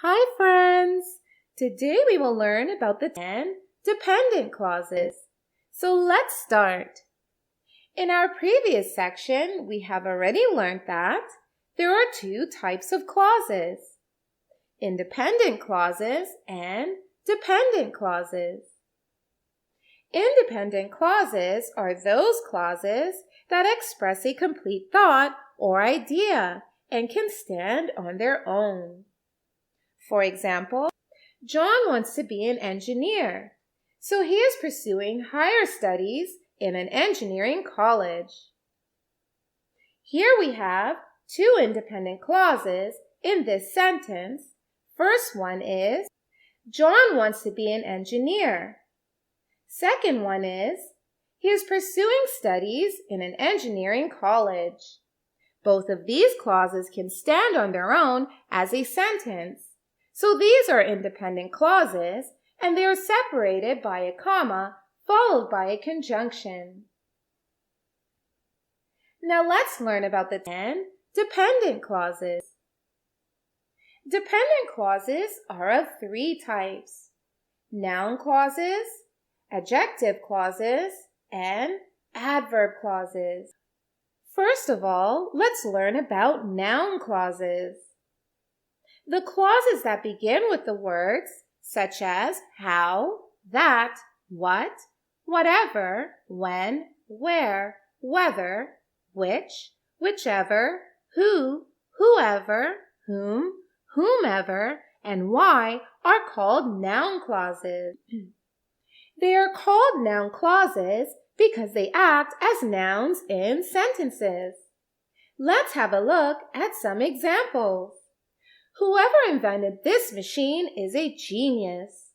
Hi friends! Today we will learn about the 10 dependent clauses. So let's start. In our previous section, we have already learned that there are two types of clauses: independent clauses and dependent clauses. Independent clauses are those clauses that express a complete thought or idea and can stand on their own. For example, John wants to be an engineer, so he is pursuing higher studies in an engineering college. Here we have two independent clauses in this sentence. First one is, John wants to be an engineer. Second one is, he is pursuing studies in an engineering college. Both of these clauses can stand on their own as a sentence. So these are independent clauses, and they are separated by a comma followed by a conjunction. Now let's learn about the 10 dependent clauses. Dependent clauses are of three types: noun clauses, adjective clauses, and adverb clauses. First of all, let's learn about noun clauses. The clauses that begin with the words such as how, that, what, whatever, when, where, whether, which, whichever, who, whoever, whom, whomever, and why are called noun clauses. They are called noun clauses because they act as nouns in sentences. Let's have a look at some examples. Whoever invented this machine is a genius.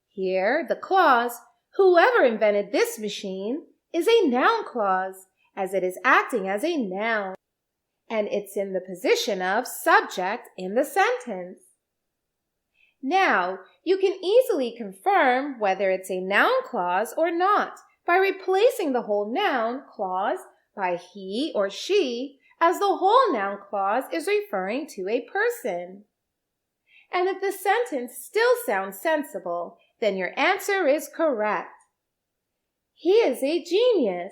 Here, the clause, whoever invented this machine, is a noun clause, as it is acting as a noun, and it's in the position of subject in the sentence. Now, you can easily confirm whether it's a noun clause or not by replacing the whole noun clause by he or she, as the whole noun clause is referring to a person. And if the sentence still sounds sensible, then your answer is correct. He is a genius.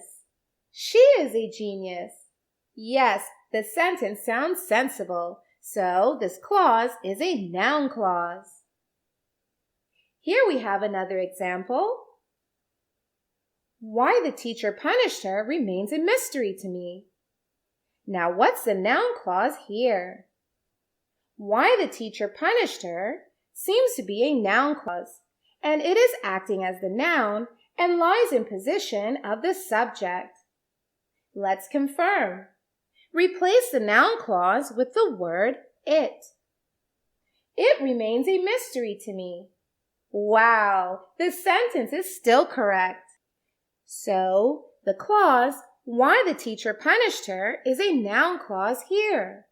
She is a genius. Yes, the sentence sounds sensible, so this clause is a noun clause. Here we have another example. Why the teacher punished her remains a mystery to me. Now, what's the noun clause here? Why the teacher punished her seems to be a noun clause, and it is acting as the noun and lies in position of the subject. Let's confirm. Replace the noun clause with the word it. It remains a mystery to me. Wow, the sentence is still correct. So, the clause why the teacher punished her is a noun clause here.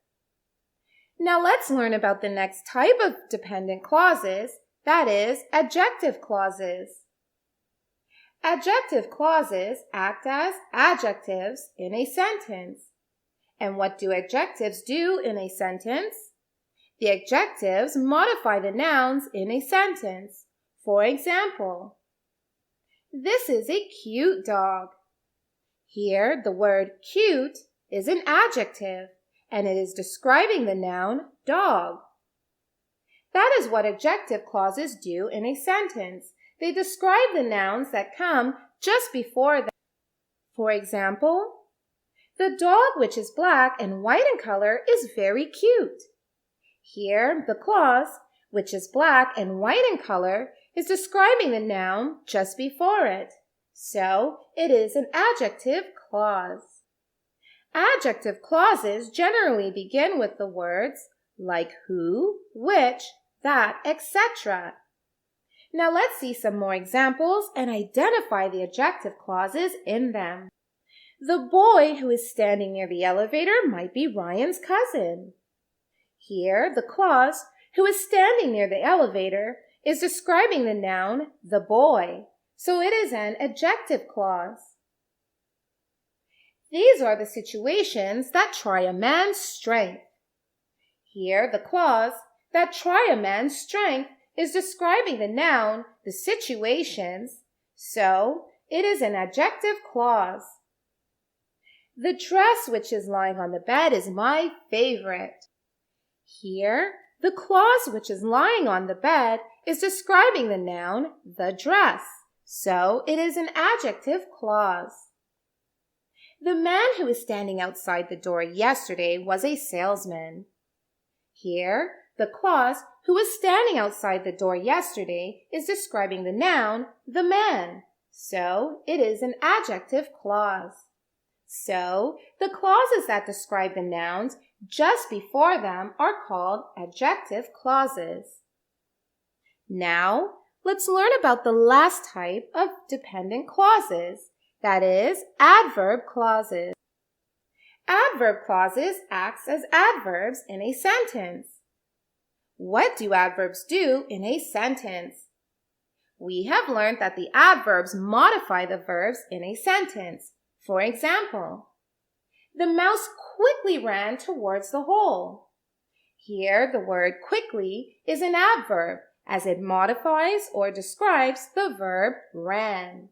Now let's learn about the next type of dependent clauses, that is, adjective clauses. Adjective clauses act as adjectives in a sentence. And what do adjectives do in a sentence? The adjectives modify the nouns in a sentence. For example, this is a cute dog. Here, the word cute is an adjective, and it is describing the noun dog. That is what adjective clauses do in a sentence. They describe the nouns that come just before them. For example, the dog which is black and white in color is very cute. Here, the clause, which is black and white in color, is describing the noun just before it. So, it is an adjective clause. Adjective clauses generally begin with the words like who, which, that, etc. Now let's see some more examples and identify the adjective clauses in them. The boy who is standing near the elevator might be Ryan's cousin. Here, the clause who is standing near the elevator is describing the noun the boy. So it is an adjective clause. These are the situations that try a man's strength. Here, the clause that try a man's strength is describing the noun, the situations, so it is an adjective clause. The dress which is lying on the bed is my favorite. Here, the clause which is lying on the bed is describing the noun, the dress, so it is an adjective clause. The man who was standing outside the door yesterday was a salesman. Here, the clause who was standing outside the door yesterday is describing the noun, the man, so it is an adjective clause. So, the clauses that describe the nouns just before them are called adjective clauses. Now, let's learn about the last type of dependent clauses, that is, adverb clauses. Adverb clauses act as adverbs in a sentence. What do adverbs do in a sentence? We have learned that the adverbs modify the verbs in a sentence. For example, the mouse quickly ran towards the hole. Here, the word quickly is an adverb as it modifies or describes the verb ran.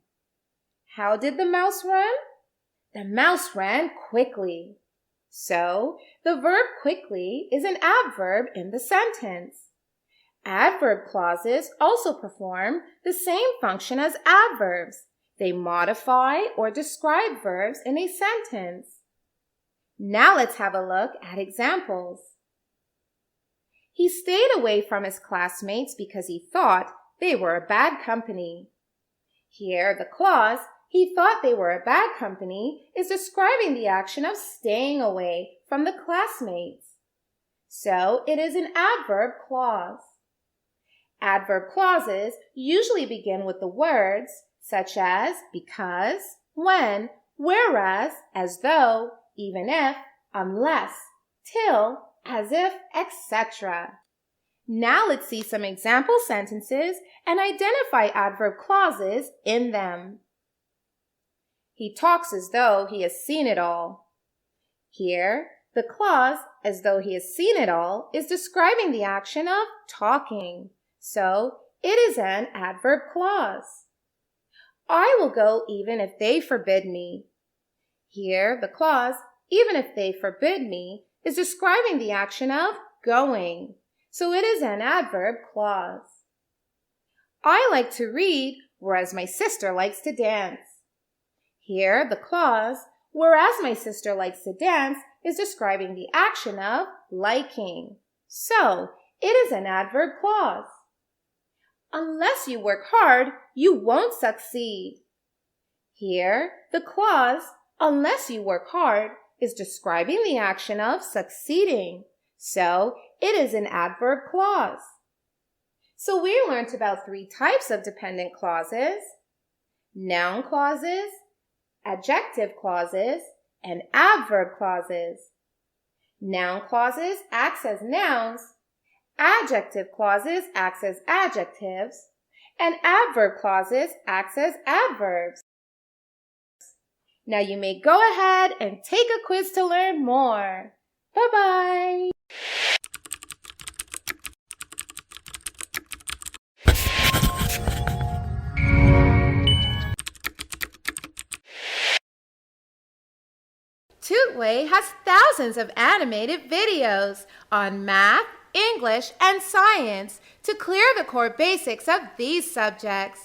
How did the mouse run? The mouse ran quickly. So, the verb quickly is an adverb in the sentence. Adverb clauses also perform the same function as adverbs. They modify or describe verbs in a sentence. Now let's have a look at examples. He stayed away from his classmates because he thought they were a bad company. Here, the clause, he thought they were a bad company, is describing the action of staying away from the classmates. So, it is an adverb clause. Adverb clauses usually begin with the words such as because, when, whereas, as though, even if, unless, till, as if, etc. Now let's see some example sentences and identify adverb clauses in them. He talks as though he has seen it all. Here, the clause, as though he has seen it all, is describing the action of talking. So, it is an adverb clause. I will go even if they forbid me. Here, the clause, even if they forbid me, is describing the action of going. So it is an adverb clause. I like to read, whereas my sister likes to dance. Here, the clause, whereas my sister likes to dance, is describing the action of liking. So, it is an adverb clause. Unless you work hard, you won't succeed. Here, the clause, unless you work hard, is describing the action of succeeding. So, it is an adverb clause. So, we learned about 3 types of dependent clauses: noun clauses, adjective clauses, and adverb clauses. Noun clauses act as nouns, adjective clauses act as adjectives, and adverb clauses act as adverbs. Now you may go ahead and take a quiz to learn more. Bye-bye! Tutway has thousands of animated videos on math, English, and science to clear the core basics of these subjects.